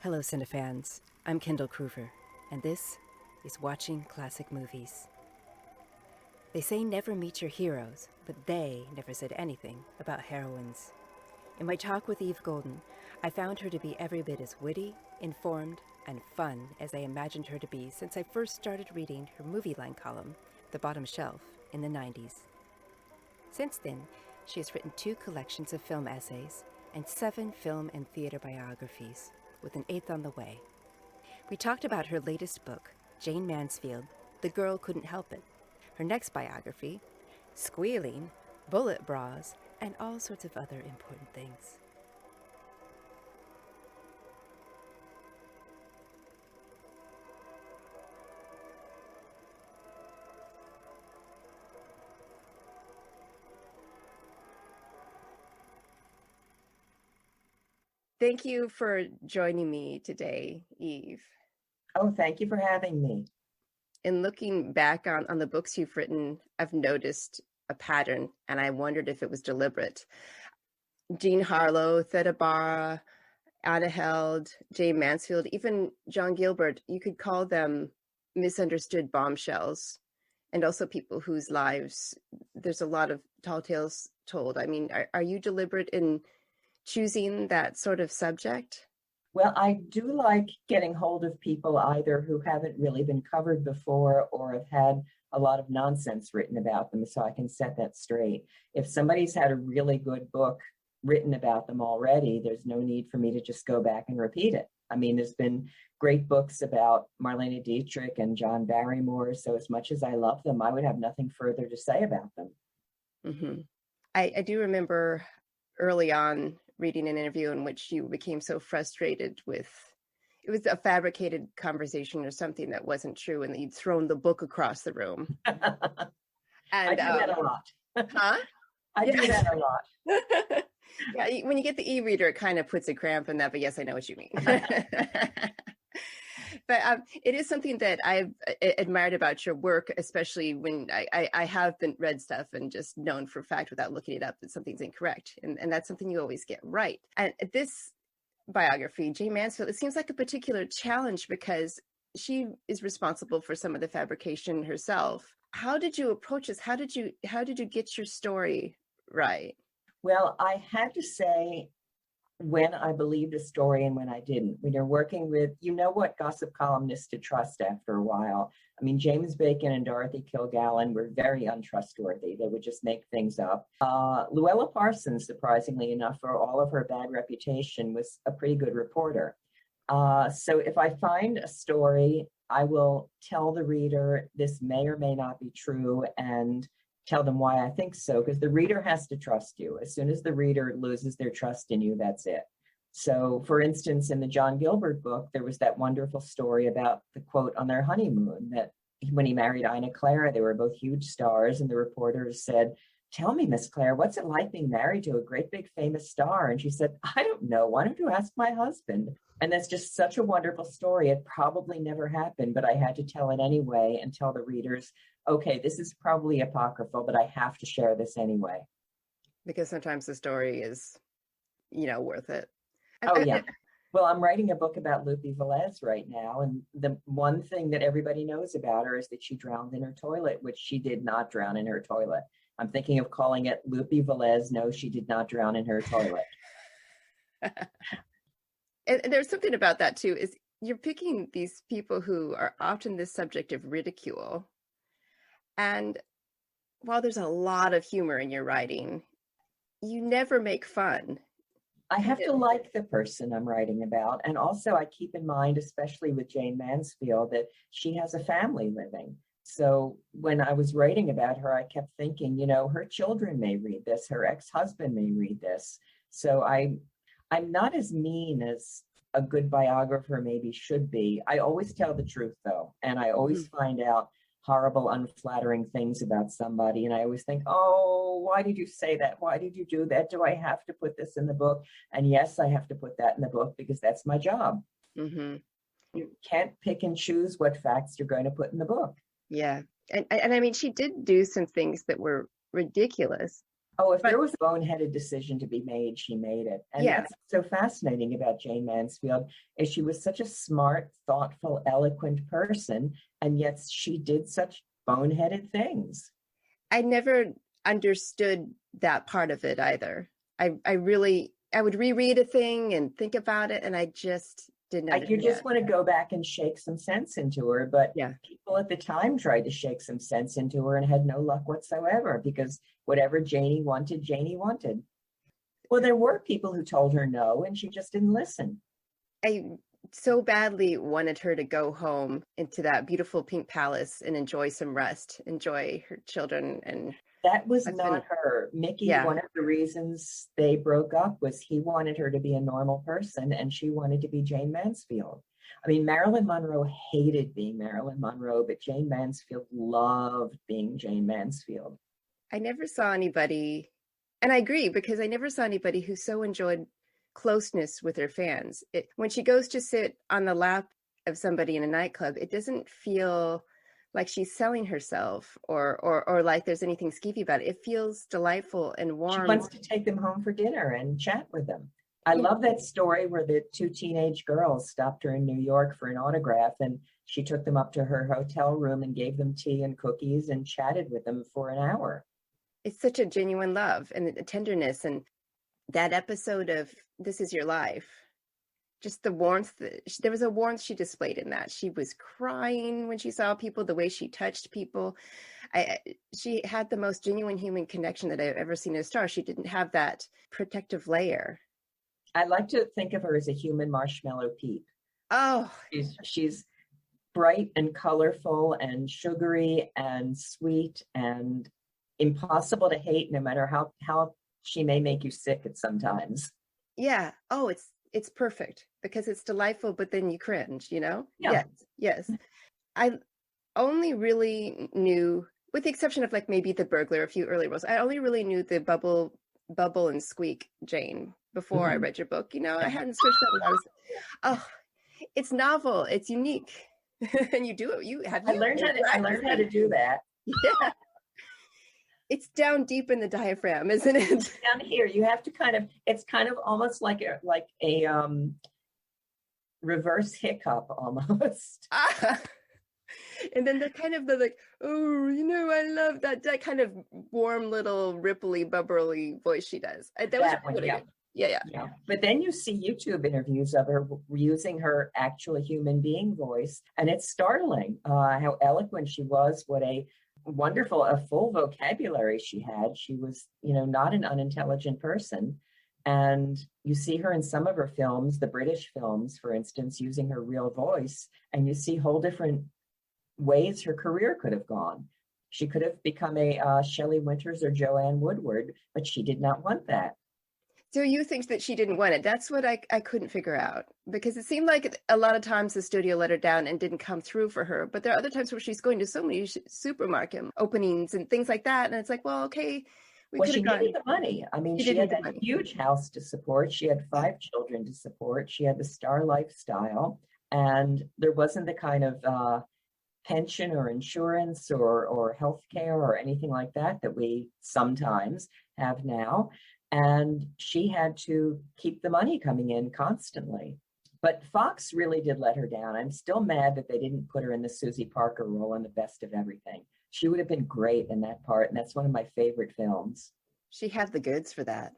Hello, cinefans. I'm Kendall Kruver, and this is Watching Classic Movies. They say never meet your heroes, but they never said anything about heroines. In my talk with Eve Golden, I found her to be every bit as witty, informed, and fun as I imagined her to be since I first started reading her Movieline column, The Bottom Shelf, in the 90s. Since then, she has written 2 collections of film essays and 7 film and theater biographies, with an 8th on the way. We talked about her latest book, Jayne Mansfield, The Girl Couldn't Help It, her next biography, Squealing, Bullet Bras, and all sorts of other important things. Thank you for joining me today, Eve. Oh, thank you for having me. In looking back on the books you've written, I've noticed a pattern, and I wondered if it was deliberate. Jean Harlow, Theda Bara, Anna Held, Jayne Mansfield, even John Gilbert, you could call them misunderstood bombshells, and also people whose lives there's a lot of tall tales told. I mean, are you deliberate in choosing that sort of subject? Well, I do like getting hold of people either who haven't really been covered before or have had a lot of nonsense written about them, so I can set that straight. If somebody's had a really good book written about them already, there's no need for me to just go back and repeat it. I mean, there's been great books about Marlene Dietrich and John Barrymore, so as much as I love them, I would have nothing further to say about them. Mm-hmm. I do remember early on reading an interview in which you became so frustrated with, it was a fabricated conversation or something that wasn't true, and that you'd thrown the book across the room. And I do that a lot. Huh? I do that a lot. Yeah, when you get the e-reader, it kind of puts a cramp in that, but yes, I know what you mean. But it is something that I've admired about your work, especially when I have been read stuff and just known for a fact without looking it up that something's incorrect. And that's something you always get right. And this biography, Jayne Mansfield, it seems like a particular challenge because she is responsible for some of the fabrication herself. How did you approach this? How did you get your story right? Well, I had to say when I believed a story and when I didn't. When you're working with, you know what gossip columnists to trust after a while. I mean, James Bacon and Dorothy Kilgallen were very untrustworthy. They would just make things up. Luella Parsons, surprisingly enough, for all of her bad reputation, was a pretty good reporter. So if I find a story, I will tell the reader this may or may not be true and tell them why I think so, because the reader has to trust you. As soon as the reader loses their trust in you, that's it. So, for instance, in the John Gilbert book, there was that wonderful story about the quote on their honeymoon that when he married Ina Clara, they were both huge stars, and the reporters said, "Tell me, Miss Clare, what's it like being married to a great big famous star?" And she said, "I don't know. Why don't you ask my husband?" And that's just such a wonderful story. It probably never happened, but I had to tell it anyway and tell the readers, okay, this is probably apocryphal, but I have to share this anyway. Because sometimes the story is, worth it. Oh, yeah. Well, I'm writing a book about Lupe Velez right now, and the one thing that everybody knows about her is that she drowned in her toilet, which she did not drown in her toilet. I'm thinking of calling it Lupe Velez. No, she did not drown in her toilet. And there's something about that too, is you're picking these people who are often the subject of ridicule. And while there's a lot of humor in your writing, you never make fun. I have to like the person I'm writing about. And also I keep in mind, especially with Jayne Mansfield, that she has a family living. So when I was writing about her, I kept thinking, her children may read this, her ex-husband may read this. So I'm not as mean as a good biographer maybe should be. I always tell the truth, though, and I always find out horrible, unflattering things about somebody. And I always think, oh, why did you say that? Why did you do that? Do I have to put this in the book? And yes, I have to put that in the book because that's my job. Mm-hmm. You can't pick and choose what facts you're going to put in the book. Yeah. And I mean, she did do some things that were ridiculous. Oh, if But there was a boneheaded decision to be made, she made it. And yeah, that's so fascinating about Jayne Mansfield is she was such a smart, thoughtful, eloquent person, and yet she did such boneheaded things. I never understood that part of it either. I would reread a thing and think about it, and I just didn't Like you understand. just want to go back and shake some sense into her, but Yeah. people at the time tried to shake some sense into her and had no luck whatsoever because whatever Janie wanted. Well, there were people who told her no, and she just didn't listen. I so badly wanted her to go home into that beautiful pink palace and enjoy some rest, enjoy her children and That was husband. not her. Mickey, Yeah. one of the reasons they broke up was he wanted her to be a normal person and she wanted to be Jayne Mansfield. I mean, Marilyn Monroe hated being Marilyn Monroe, but Jayne Mansfield loved being Jayne Mansfield. I never saw anybody, and I agree, because I never saw anybody who so enjoyed closeness with her fans. When she goes to sit on the lap of somebody in a nightclub, it doesn't feel like she's selling herself or like there's anything skeevy about it. It feels delightful and warm. She wants to take them home for dinner and chat with them. I love that story where the two teenage girls stopped her in New York for an autograph and she took them up to her hotel room and gave them tea and cookies and chatted with them for an hour. It's such a genuine love and a tenderness. And that episode of This Is Your Life, just the warmth, there was a warmth she displayed in that. She was crying when she saw people, the way she touched people. She had the most genuine human connection that I've ever seen in a star. She didn't have that protective layer. I like to think of her as a human Marshmallow Pete. Oh, she's bright and colorful and sugary and sweet and impossible to hate, no matter how she may make you sick at sometimes. Yeah. Oh, it's perfect because it's delightful, but then you cringe, you know? Yeah. Yes. I only really knew, with the exception of like maybe The Burglar, a few early roles, I only really knew the bubble and squeak Jane before I read your book. You know, I hadn't switched up a lot. Oh, it's novel. It's unique. And you do it. I learned how to do that. Yeah. It's down deep in the diaphragm, isn't it? Down here, you have to it's kind of almost like a reverse hiccup almost. And then the like, oh, you know, I love that kind of warm little ripply, bubbly voice she does. That was really good. Yeah. But then you see YouTube interviews of her using her actual human being voice, and it's startling how eloquent she was, what a full vocabulary she had. She was, not an unintelligent person. And you see her in some of her films, the British films, for instance, using her real voice, and you see whole different ways her career could have gone. She could have become a Shelley Winters or Joanne Woodward, but she did not want that. So you think that she didn't want it? That's what I couldn't figure out, because it seemed like a lot of times the studio let her down and didn't come through for her. But there are other times where she's going to so many supermarket openings and things like that. And it's like, well, okay, she needed the money. I mean, she had a huge house to support. She had 5 children to support. She had the star lifestyle. And there wasn't the kind of pension or insurance or health care or anything like that we sometimes have now. And she had to keep the money coming in constantly. But Fox really did let her down. I'm still mad that they didn't put her in the Susie Parker role in The Best of Everything. She would have been great in that part, and that's one of my favorite films. She had the goods for that,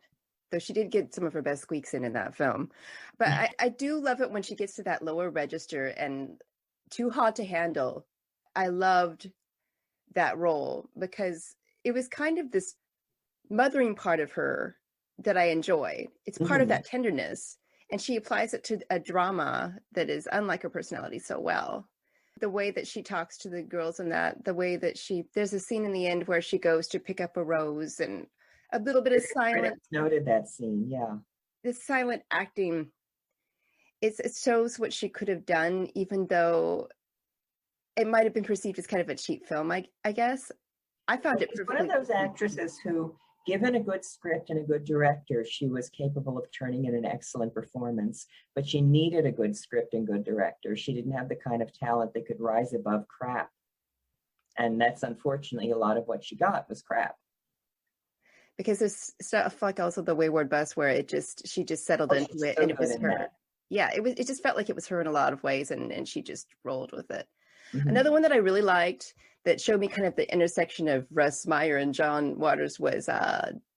though she did get some of her best squeaks in that film. But I do love it when she gets to that lower register and Too Hot to Handle. I loved that role because it was kind of this mothering part of her that I enjoy. It's part of that tenderness, and she applies it to a drama that is unlike her personality so well. The way that she talks to the girls and the way that there's a scene in the end where she goes to pick up a rose and a little bit of silent. Noted that scene, yeah. This silent acting, it shows what she could have done, even though it might have been perceived as kind of a cheap film, I guess. I found it one of those actresses who, given a good script and a good director, she was capable of turning in an excellent performance, but she needed a good script and good director. She didn't have the kind of talent that could rise above crap. And that's unfortunately a lot of what she got was crap. because there's stuff like also the Wayward Bus where she just settled into she's it, so and it good was in her. that. Yeah, it just felt like it was her in a lot of ways, and she just rolled with it. Mhm. Another one that I really liked that showed me kind of the intersection of Russ Meyer and John Waters was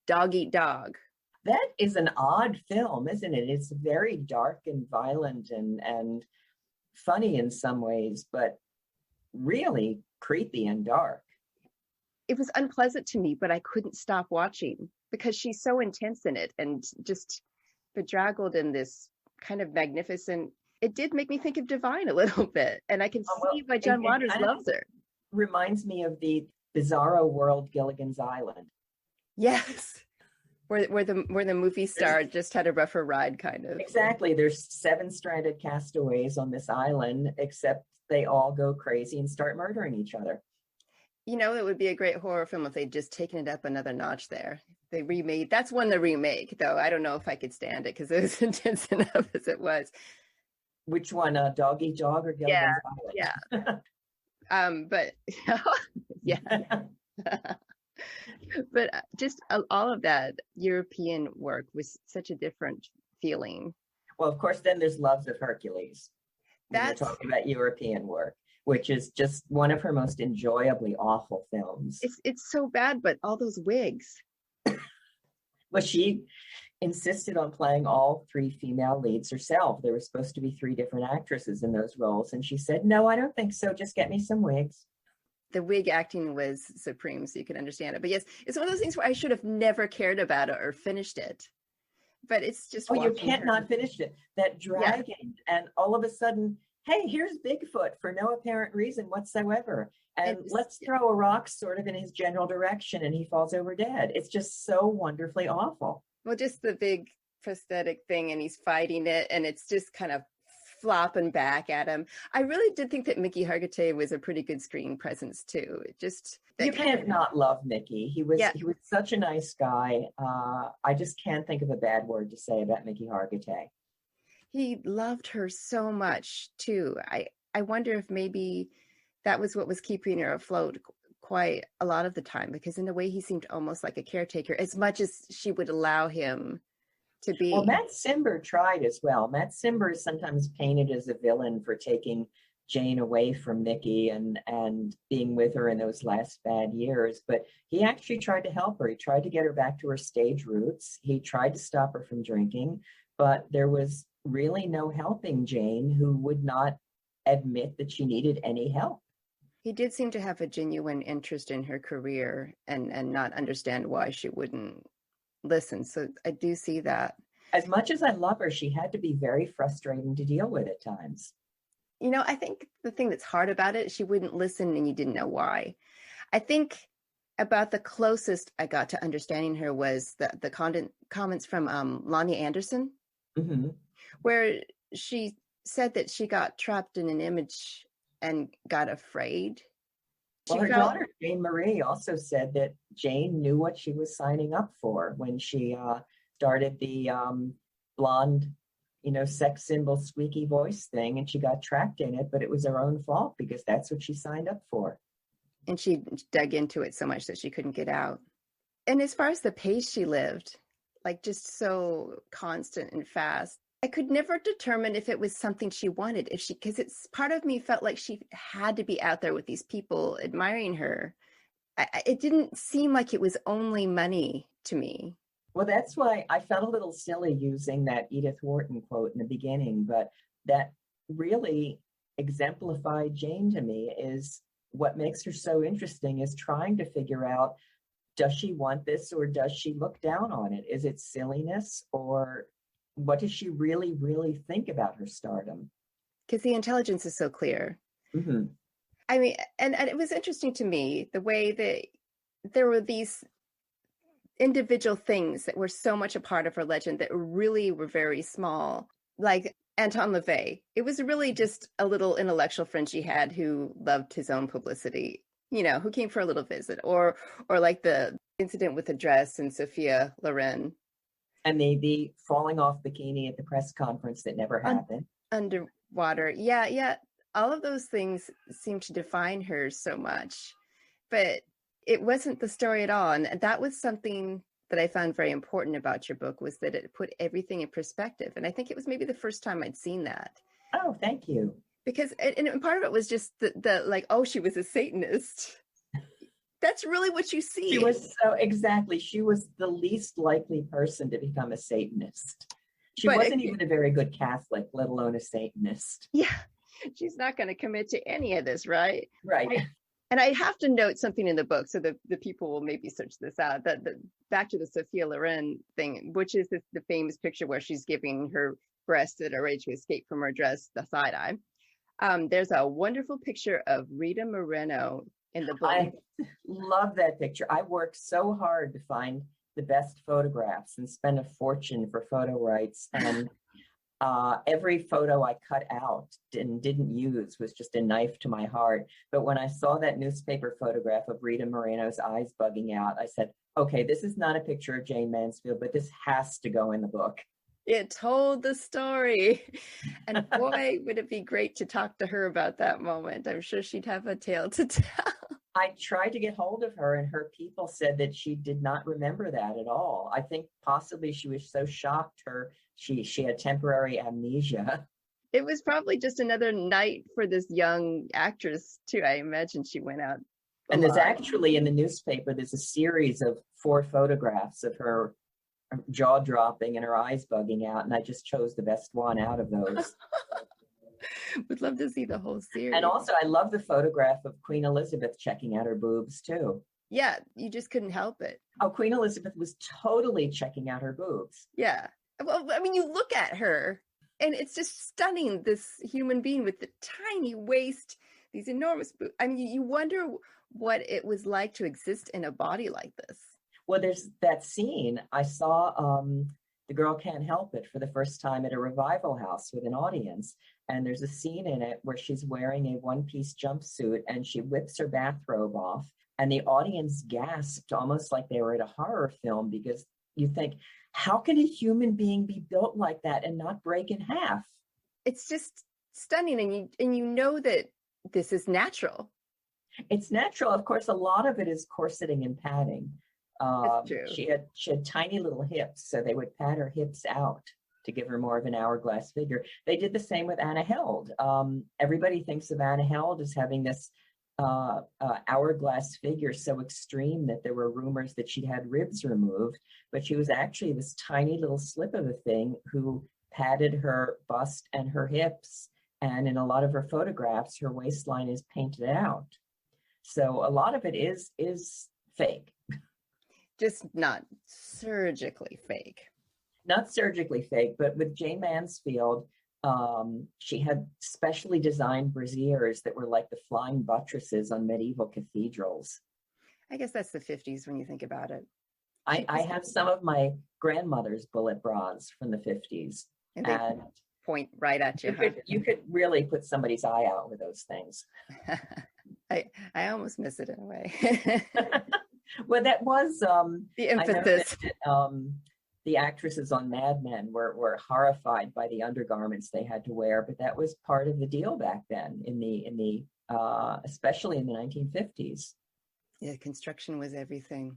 Dog Eat Dog. That is an odd film, isn't it? It's very dark and violent and funny in some ways, but really creepy and dark. It was unpleasant to me, but I couldn't stop watching because she's so intense in it and just bedraggled in this kind of magnificent. It did make me think of Divine a little bit, and I can see why John Waters loves her. Reminds me of the bizarro world Gilligan's Island. Yes. Where the movie star just had a rougher ride, kind of. Exactly. There's 7 stranded castaways on this island, except they all go crazy and start murdering each other. You know, it would be a great horror film if they'd just taken it up another notch there. They remade, that's one to remake, though. I don't know if I could stand it because it was intense enough as it was. Which one, Dog Eat Dog or Gilligan's Island? Yeah. But, yeah. But just all of that European work was such a different feeling. Well, of course, then there's Loves of Hercules. We're talking about European work, which is just one of her most enjoyably awful films. It's so bad, but all those wigs. Well, she insisted on playing all 3 female leads herself. There were supposed to be 3 different actresses in those roles, and she said, "No, I don't think so. Just get me some wigs." The wig acting was supreme, so you can understand it. But yes, it's one of those things where I should have never cared about it or finished it. But it's just you can't not finish it. That dragging, and all of a sudden, hey, here's Bigfoot for no apparent reason whatsoever. And let's throw a rock sort of in his general direction, and he falls over dead. It's just so wonderfully awful. Well, just the big prosthetic thing, and he's fighting it, and it's just kind of flopping back at him. I really did think that Mickey Hargitay was a pretty good screen presence too. You can't not love Mickey. He was such a nice guy. I just can't think of a bad word to say about Mickey Hargitay. He loved her so much too. I wonder if maybe that was what was keeping her afloat quite a lot of the time, because in a way he seemed almost like a caretaker as much as she would allow him to be. Well, Matt Cimber tried as well. Matt Cimber is sometimes painted as a villain for taking Jane away from Mickey and being with her in those last bad years, but he actually tried to help her. He tried to get her back to her stage roots. He tried to stop her from drinking, but there was really no helping Jane, who would not admit that she needed any help. He did seem to have a genuine interest in her career and not understand why she wouldn't listen. So I do see that. As much as I love her, she had to be very frustrating to deal with at times. You know, I think the thing that's hard about it, she wouldn't listen and you didn't know why. I think about the closest I got to understanding her was the comments from Lonnie Anderson, mm-hmm. where she said that she got trapped in an image and got afraid. Well, her daughter, Jane Marie, also said that Jane knew what she was signing up for when she started the blonde, sex symbol squeaky voice thing, and she got trapped in it, but it was her own fault because that's what she signed up for. And she dug into it so much that she couldn't get out. And as far as the pace she lived, like just so constant and fast, I could never determine if it was something she wanted, because it's part of me felt like she had to be out there with these people admiring her. It didn't seem like it was only money to me. Well, that's why I felt a little silly using that Edith Wharton quote in the beginning, but that really exemplified Jane to me. Is what makes her so interesting is trying to figure out, does she want this or does she look down on it? Is it silliness, or what does she really, really think about her stardom? Because the intelligence is so clear. Mm-hmm. I mean, and it was interesting to me, the way that there were these individual things that were so much a part of her legend that really were very small, like Anton LaVey. It was really just a little intellectual friend she had who loved his own publicity, who came for a little visit, or like the incident with the dress and Sophia Loren. And the falling off bikini at the press conference that never happened. Underwater. Yeah. All of those things seem to define her so much. But it wasn't the story at all. And that was something that I found very important about your book was that it put everything in perspective. And I think it was maybe the first time I'd seen that. Oh, thank you. Because, and part of it was just the like, oh, she was a Satanist. That's really what you see. She was exactly. She was the least likely person to become a Satanist. She wasn't even a very good Catholic, let alone a Satanist. Yeah. She's not going to commit to any of this, right? Right. And I have to note something in the book, so the people will maybe search this out, that back to the Sophia Loren thing, which is the famous picture where she's giving her breasts that are ready to escape from her dress, the side eye. There's a wonderful picture of Rita Moreno in the book. I love that picture. I worked so hard to find the best photographs and spend a fortune for photo rights. And every photo I cut out and didn't use was just a knife to my heart. But when I saw that newspaper photograph of Rita Moreno's eyes bugging out, I said, okay, this is not a picture of Jayne Mansfield, but this has to go in the book. It told the story. And boy, would it be great to talk to her about that moment. I'm sure she'd have a tale to tell. I tried to get hold of her, and her people said that she did not remember that at all. I think possibly she was so shocked she had temporary amnesia. It was probably just another night for this young actress too. I imagine she went out. And there's actually in the newspaper, there's a series of 4 photographs of her jaw dropping and her eyes bugging out, and I just chose the best one out of those. Would love to see the whole series. And also I love the photograph of Queen Elizabeth checking out her boobs too. Yeah, you just couldn't help it. Oh, Queen Elizabeth was totally checking out her boobs. Yeah. Well, I mean, you look at her and it's just stunning, this human being with the tiny waist, these enormous boobs. I mean, you wonder what it was like to exist in a body like this. Well, there's that scene. I saw The Girl Can't Help It for the first time at a revival house with an audience. And there's a scene in it where she's wearing a one-piece jumpsuit and she whips her bathrobe off. And the audience gasped almost like they were at a horror film, because you think, how can a human being be built like that and not break in half? It's just stunning. And you know that this is natural. It's natural. Of course, a lot of it is corseting and padding. That's true. She had tiny little hips, so they would pad her hips out to give her more of an hourglass figure. They did the same with Anna Held. Everybody thinks of Anna Held as having this hourglass figure so extreme that there were rumors that she'd had ribs removed, but she was actually this tiny little slip of a thing who padded her bust and her hips. And in a lot of her photographs, her waistline is painted out. So a lot of it is fake. Just not surgically fake. Not surgically fake, but with Jayne Mansfield, she had specially designed brassieres that were like the flying buttresses on medieval cathedrals. I guess that's the 50s when you think about it. I have some of my grandmother's bullet bras from the 50s. And they point right at you. You could really put somebody's eye out with those things. I almost miss it in a way. Well, that was the emphasis. The actresses on Mad Men were horrified by the undergarments they had to wear, but that was part of the deal back then in the especially in the 1950s. Yeah, construction was everything.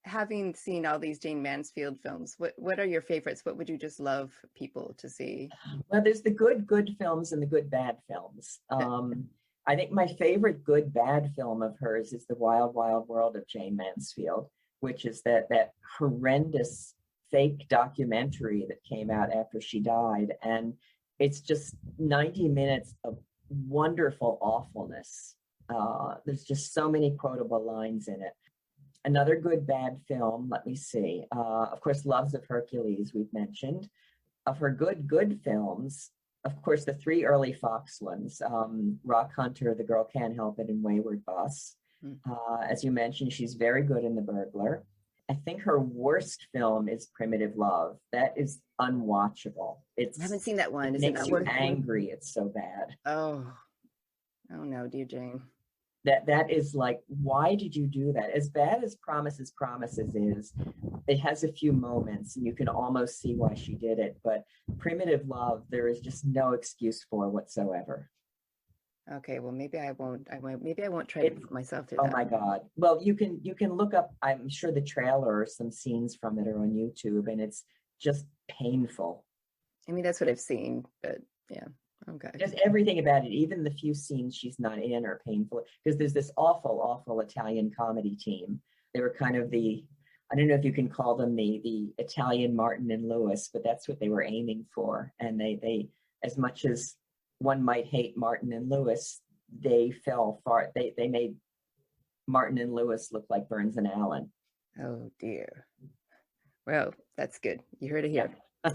Having seen all these Jayne Mansfield films, what are your favorites? What would you just love people to see? Well, there's the good films and the good bad films. I think my favorite good bad film of hers is The Wild Wild World of Jayne Mansfield, which is that horrendous fake documentary that came out after she died. And it's just 90 minutes of wonderful awfulness. There's just so many quotable lines in it. Another good bad film, let me see. Of course, Loves of Hercules, we've mentioned. Of her good films, of course, the 3 early Fox ones, Rock Hunter, The Girl Can't Help It, and Wayward Bus. As you mentioned, she's very good in The Burglar. I think her worst film is Primitive Love. That is unwatchable. I haven't seen that one. It makes you angry. It's so bad. Oh no, dear Jane. That is like, why did you do that? As bad as Promises is, it has a few moments and you can almost see why she did it. But Primitive Love, there is just no excuse for whatsoever. Okay, well, maybe I won't. Maybe I won't try to put myself through Oh that. my God. Well, you can look up, I'm sure the trailer or some scenes from it are on YouTube, and it's just painful. I mean, that's what I've seen, but yeah. Okay. Just everything about it, even the few scenes she's not in, are painful, because there's this awful, awful Italian comedy team. They were kind of I don't know if you can call them the Italian Martin and Lewis, but that's what they were aiming for. And they as much as one might hate Martin and Lewis, they fell far. They made Martin and Lewis look like Burns and Allen. Oh dear. Well, that's good. You heard it here. Yeah.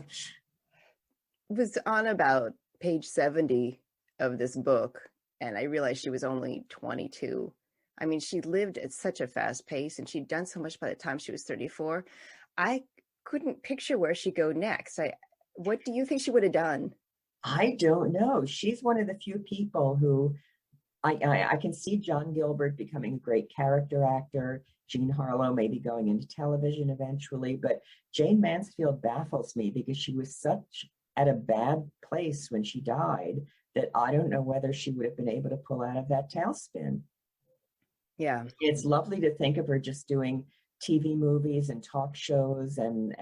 It was on about page 70 of this book, and I realized she was only 22. I mean, she lived at such a fast pace, and she'd done so much by the time she was 34. I couldn't picture where she'd go next. What do you think she would have done? I don't know. She's one of the few people who I can see John Gilbert becoming a great character actor, Jean Harlow maybe going into television eventually, but Jayne Mansfield baffles me because she was such at a bad place when she died that I don't know whether she would have been able to pull out of that tailspin. Yeah. It's lovely to think of her just doing TV movies and talk shows, and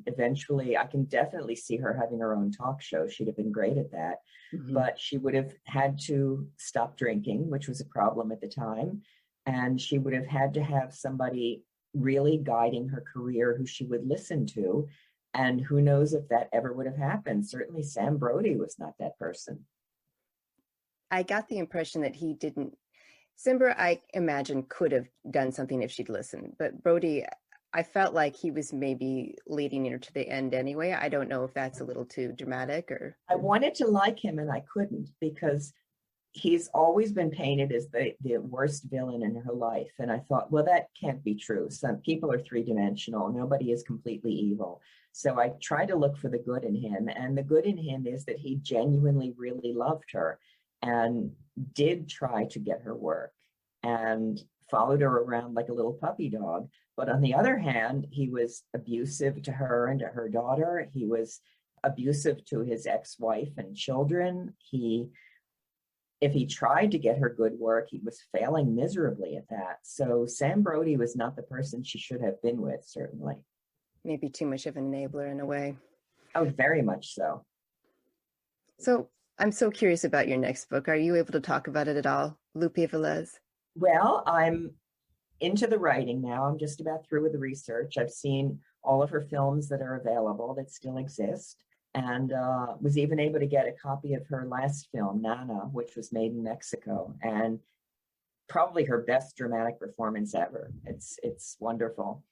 eventually I can definitely see her having her own talk show. She'd have been great at that. Mm-hmm. But she would have had to stop drinking, which was a problem at the time. And she would have had to have somebody really guiding her career who she would listen to. And who knows if that ever would have happened. Certainly Sam Brody was not that person. I got the impression that he didn't. Cimber, I imagine, could have done something if she'd listened. But Brody, I felt like he was maybe leading her to the end anyway. I don't know if that's a little too dramatic or. I wanted to like him and I couldn't, because he's always been painted as the worst villain in her life. And I thought, well, that can't be true. Some people are three-dimensional. Nobody is completely evil. So I tried to look for the good in him. And the good in him is that he genuinely really loved her and did try to get her work and followed her around like a little puppy dog. But on the other hand, he was abusive to her and to her daughter. He was abusive to his ex-wife and children. If he tried to get her good work, he was failing miserably at that. So Sam Brody was not the person she should have been with, certainly. Maybe too much of an enabler in a way. Oh, very much so. So I'm so curious about your next book. Are you able to talk about it at all? Lupe Velez? Well, I'm into the writing now. I'm just about through with the research. I've seen all of her films that are available that still exist, and was even able to get a copy of her last film, Nana, which was made in Mexico, and probably her best dramatic performance ever. It's wonderful.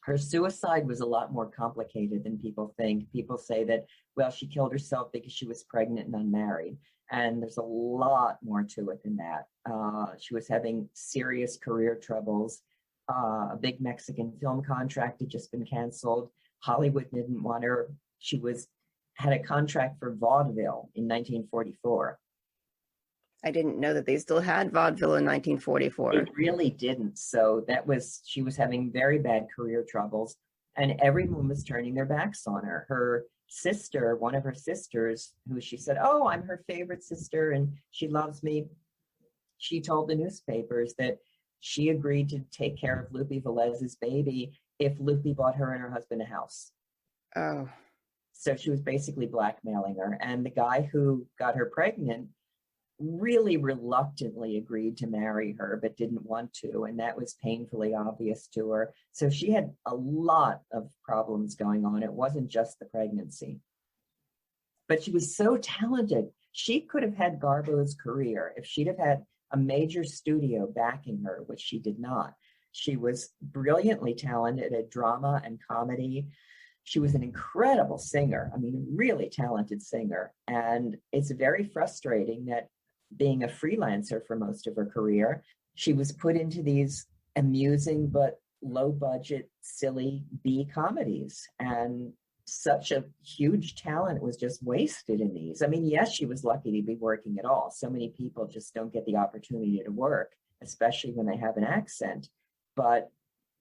Her suicide was a lot more complicated than people think. People say that, well, she killed herself because she was pregnant and unmarried. And there's a lot more to it than that. She was having serious career troubles. A big Mexican film contract had just been canceled. Hollywood didn't want her. She had a contract for vaudeville in 1944. I didn't know that they still had vaudeville in 1944. It really didn't. So she was having very bad career troubles, and everyone was turning their backs on her. Her sister, one of her sisters, who she said, oh, I'm her favorite sister and she loves me. She told the newspapers that she agreed to take care of Lupe Velez's baby if Lupe bought her and her husband a house. Oh. So she was basically blackmailing her. And the guy who got her pregnant really reluctantly agreed to marry her, but didn't want to. And that was painfully obvious to her. So she had a lot of problems going on. It wasn't just the pregnancy. But she was so talented. She could have had Garbo's career if she'd have had a major studio backing her, which she did not. She was brilliantly talented at drama and comedy. She was an incredible singer. I mean, really talented singer. And it's very frustrating that being a freelancer for most of her career, she was put into these amusing but low budget, silly B comedies. And such a huge talent was just wasted in these. I mean, yes, she was lucky to be working at all. So many people just don't get the opportunity to work, especially when they have an accent. But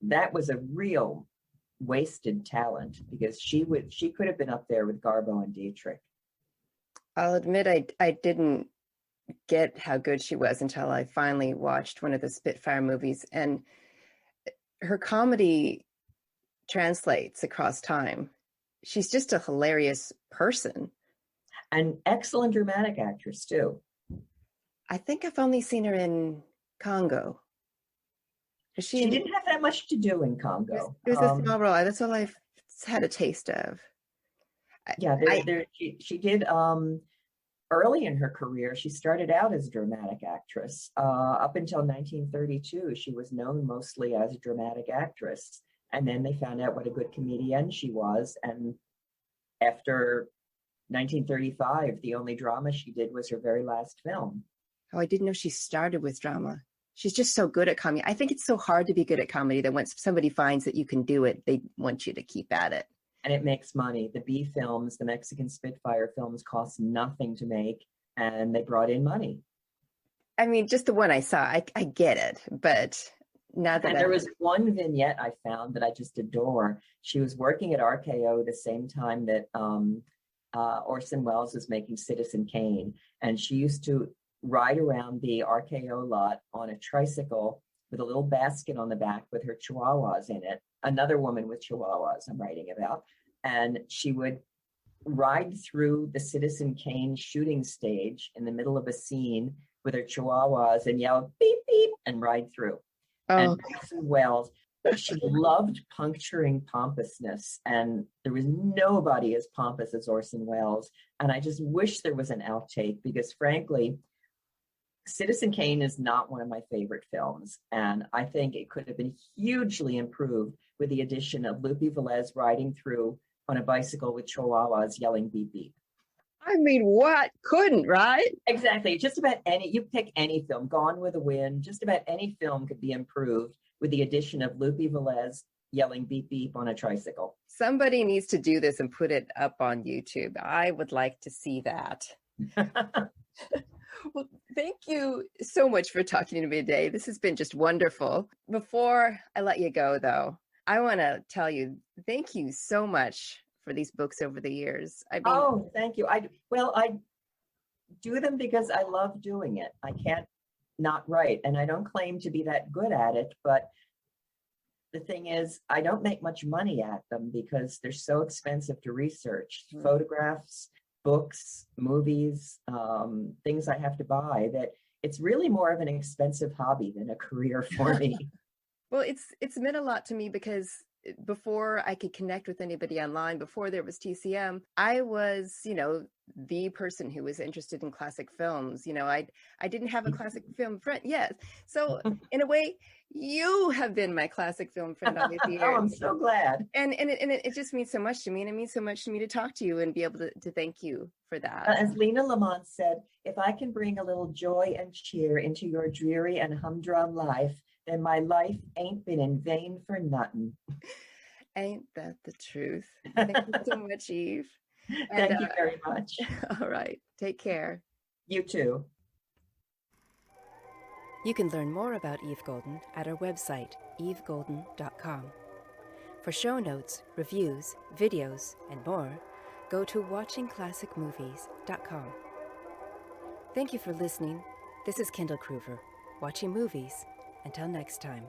that was a real wasted talent, because she could have been up there with Garbo and Dietrich. I'll admit I didn't get how good she was until I finally watched one of the Spitfire movies. And her comedy translates across time. She's just a hilarious person. An excellent dramatic actress too. I think I've only seen her in Congo. She didn't have that much to do in Congo. It was a small role. That's all I've had a taste of. Yeah, she did early in her career. She started out as a dramatic actress. Up until 1932, she was known mostly as a dramatic actress. And then they found out what a good comedian she was. And after 1935, the only drama she did was her very last film. Oh, I didn't know she started with drama. She's just so good at comedy. I think it's so hard to be good at comedy that once somebody finds that you can do it, they want you to keep at it. And it makes money. The B films, the Mexican Spitfire films, cost nothing to make, and they brought in money. I mean, just the one I saw, I get it, but now that there was one vignette I found that I just adore. She was working at RKO the same time that Orson Welles was making Citizen Kane, and she used to ride around the RKO lot on a tricycle with a little basket on the back with her chihuahuas in it. Another woman with chihuahuas I'm writing about. And she would ride through the Citizen Kane shooting stage in the middle of a scene with her chihuahuas and yell, beep, beep, and ride through. Oh. And Orson Welles, she loved puncturing pompousness. And there was nobody as pompous as Orson Welles. And I just wish there was an outtake because frankly, Citizen Kane is not one of my favorite films, and I think it could have been hugely improved with the addition of Lupe Velez riding through on a bicycle with chihuahuas yelling beep beep. I mean, what couldn't, right? Exactly. Just about you pick any film, Gone with the Wind, just about any film could be improved with the addition of Lupe Velez yelling beep beep on a tricycle. Somebody needs to do this and put it up on YouTube. I would like to see that. Well, thank you so much for talking to me today. This has been just wonderful. Before I let you go, though, I want to tell you, thank you so much for these books over the years. Oh, thank you. I do them because I love doing it. I can't not write, and I don't claim to be that good at it, but the thing is, I don't make much money at them because they're so expensive to research. Photographs, books, movies, things I have to buy, that it's really more of an expensive hobby than a career for me. Well, it's meant a lot to me because before I could connect with anybody online, before there was TCM, I was, the person who was interested in classic films. I didn't have a classic film friend yet. So in a way, you have been my classic film friend all these years. Oh, I'm so glad. And it just means so much to me. And it means so much to me to talk to you and be able to thank you for that. As Lena Lamont said, if I can bring a little joy and cheer into your dreary and humdrum life, then my life ain't been in vain for nothing. Ain't that the truth? Thank you so much, Eve. Thank you very much. All right. Take care. You too. You can learn more about Eve Golden at our website, evegolden.com. For show notes, reviews, videos, and more, go to watchingclassicmovies.com. Thank you for listening. This is Kendall Kruver, watching movies. Until next time.